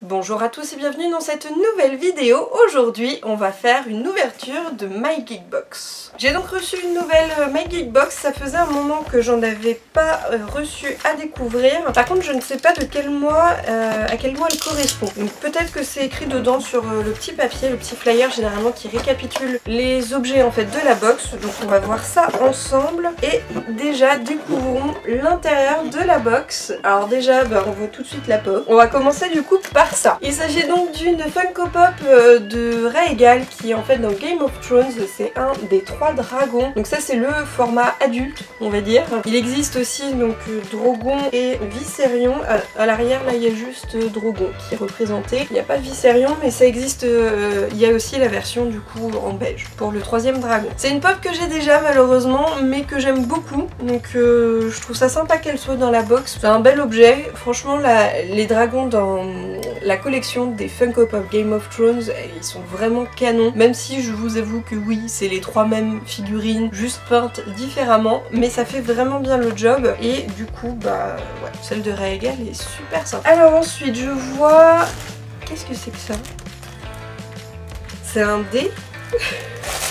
Bonjour à tous et bienvenue dans cette nouvelle vidéo. Aujourd'hui, on va faire une ouverture de My Geek Box. J'ai donc reçu une nouvelle My Geek Box. Ça faisait un moment que j'en avais pas reçu à découvrir. Par contre, je ne sais pas de quel mois, à quel mois elle correspond. Donc peut-être que c'est écrit dedans sur le petit papier, le petit flyer généralement qui récapitule les objets en fait de la box. Donc on va voir ça ensemble. Et déjà, découvrons l'intérieur de la box. Alors déjà, on voit tout de suite la pop. On va commencer du coup par ça. Il s'agit donc d'une Funko Pop de Rhaegal qui est en fait dans Game of Thrones, c'est un des 3 dragons. Donc ça c'est le format adulte on va dire. Il existe aussi donc Drogon et Viserion. À l'arrière là il y a juste Drogon qui est représenté. Il n'y a pas Viserion mais ça existe, il y a aussi la version du coup en beige pour le 3e dragon. C'est une pop que j'ai déjà malheureusement mais que j'aime beaucoup. Donc je trouve ça sympa qu'elle soit dans la box. C'est un bel objet. Franchement les dragons dans la collection des Funko Pop Game of Thrones, ils sont vraiment canons, même si je vous avoue que oui, c'est les 3 mêmes figurines, juste peintes différemment, mais ça fait vraiment bien le job, et du coup, ouais, celle de Rhaegal est super sympa. Alors ensuite, je vois... Qu'est-ce que c'est que ça? C'est un dé.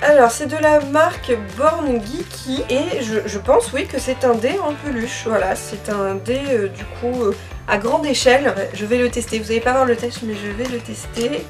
Alors c'est de la marque Born Geeky et je pense oui que c'est un dé en peluche. Voilà, c'est un dé du coup à grande échelle. Je vais le tester, vous n'allez pas voir le test mais je vais le tester.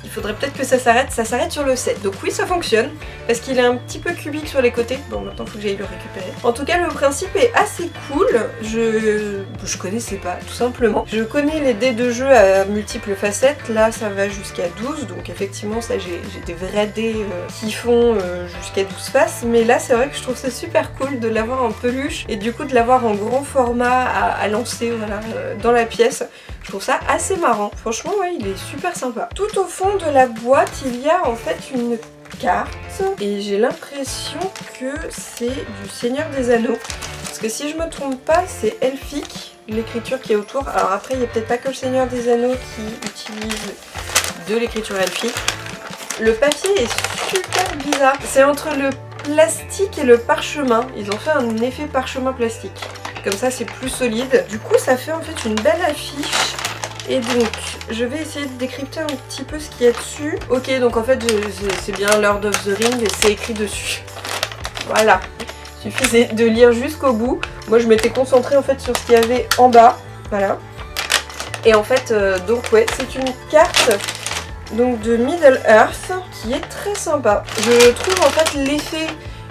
Il faudrait peut-être que ça s'arrête sur le 7. Donc oui ça fonctionne, parce qu'il est un petit peu cubique sur les côtés. Bon maintenant il faut que j'aille le récupérer. En tout cas le principe est assez cool. Je connaissais pas tout simplement. Je connais les dés de jeu à multiples facettes. Là ça va jusqu'à 12. Donc effectivement ça j'ai des vrais dés qui font jusqu'à 12 faces. Mais là c'est vrai que je trouve ça super cool de l'avoir en peluche. Et du coup de l'avoir en grand format à lancer voilà, dans la pièce. Je trouve ça assez marrant. Franchement, ouais, il est super sympa. Tout au fond de la boîte, il y a en fait une carte. Et j'ai l'impression que c'est du Seigneur des Anneaux. Parce que si je me trompe pas, c'est elfique, l'écriture qui est autour. Alors après, il n'y a peut-être pas que le Seigneur des Anneaux qui utilise de l'écriture elfique. Le papier est super bizarre. C'est entre le plastique et le parchemin. Ils ont fait un effet parchemin plastique. Comme ça c'est plus solide. Du coup ça fait en fait une belle affiche. Et donc je vais essayer de décrypter un petit peu ce qu'il y a dessus. Ok donc en fait c'est bien Lord of the Rings et c'est écrit dessus. Voilà. Il suffisait de lire jusqu'au bout. Moi je m'étais concentrée en fait sur ce qu'il y avait en bas. Voilà. Et en fait donc ouais c'est une carte donc de Middle Earth qui est très sympa. Je trouve en fait l'effet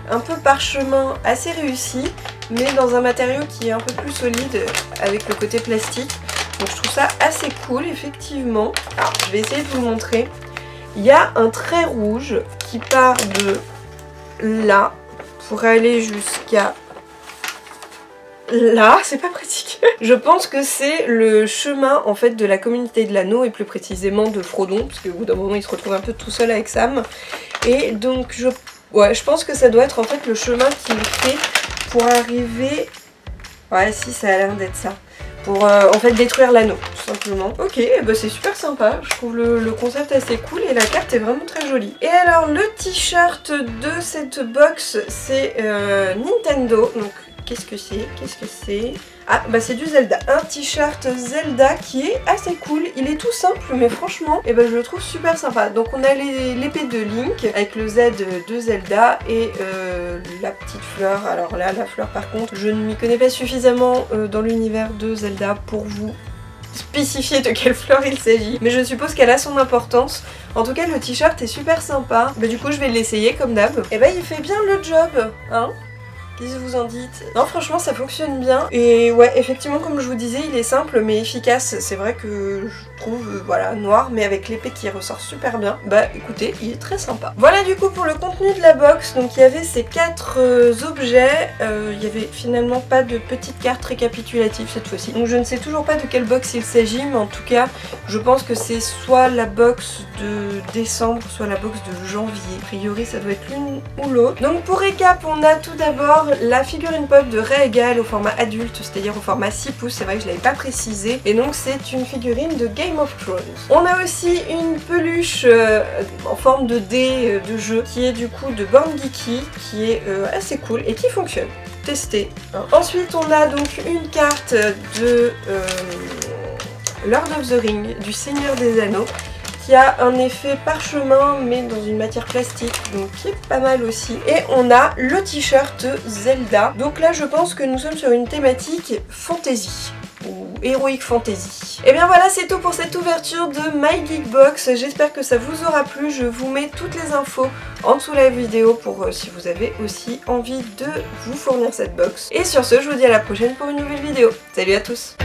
un peu parchemin assez réussi, mais dans un matériau qui est un peu plus solide avec le côté plastique. Donc je trouve ça assez cool effectivement. Alors je vais essayer de vous le montrer. Il y a un trait rouge qui part de là pour aller jusqu'à là. C'est pas pratique. Je pense que c'est le chemin en fait de la communauté de l'anneau et plus précisément de Frodon, parce qu'au bout d'un moment il se retrouve un peu tout seul avec Sam. Et donc je pense que ça doit être en fait le chemin qu'il fait pour arriver... Ouais si ça a l'air d'être ça. Pour en fait détruire l'anneau tout simplement. Ok, bah c'est super sympa. Je trouve le concept assez cool et la carte est vraiment très jolie. Et alors le t-shirt de cette box c'est Nintendo. Donc qu'est-ce que c'est? Qu'est-ce que c'est? Ah bah c'est du Zelda, un t-shirt Zelda qui est assez cool, il est tout simple mais franchement je le trouve super sympa. Donc on a l'épée de Link avec le Z de Zelda et la petite fleur. Alors là la fleur par contre je ne m'y connais pas suffisamment dans l'univers de Zelda pour vous spécifier de quelle fleur il s'agit, mais je suppose qu'elle a son importance. En tout cas le t-shirt est super sympa, du coup je vais l'essayer comme d'hab. Et il fait bien le job hein. Qu'est-ce que vous en dites? Non franchement ça fonctionne bien. Et ouais effectivement comme je vous disais il est simple mais efficace. C'est vrai que je trouve voilà noir mais avec l'épée qui ressort super bien. Écoutez il est très sympa. Voilà du coup pour le contenu de la box. Donc il y avait ces 4 objets. Il y avait finalement pas de petites cartes récapitulatives cette fois-ci. Donc je ne sais toujours pas de quelle box il s'agit mais en tout cas je pense que c'est soit la box de décembre soit la box de janvier. A priori ça doit être l'une ou l'autre. Donc pour récap on a tout d'abord la figurine pop de Rhaegal au format adulte, c'est-à-dire au format 6 pouces, c'est vrai que je l'avais pas précisé, et donc c'est une figurine de Game of Thrones. On a aussi une peluche en forme de dé de jeu qui est du coup de Born Geeky, qui est assez cool et qui fonctionne. Testé. Ensuite on a donc une carte de Lord of the Ring du Seigneur des Anneaux, qui a un effet parchemin mais dans une matière plastique, donc qui est pas mal aussi. Et on a le t-shirt Zelda. Donc là je pense que nous sommes sur une thématique fantasy ou heroic fantasy. Et bien voilà, c'est tout pour cette ouverture de My Geek Box. J'espère que ça vous aura plu. Je vous mets toutes les infos en dessous de la vidéo pour si vous avez aussi envie de vous fournir cette box. Et sur ce, je vous dis à la prochaine pour une nouvelle vidéo. Salut à tous!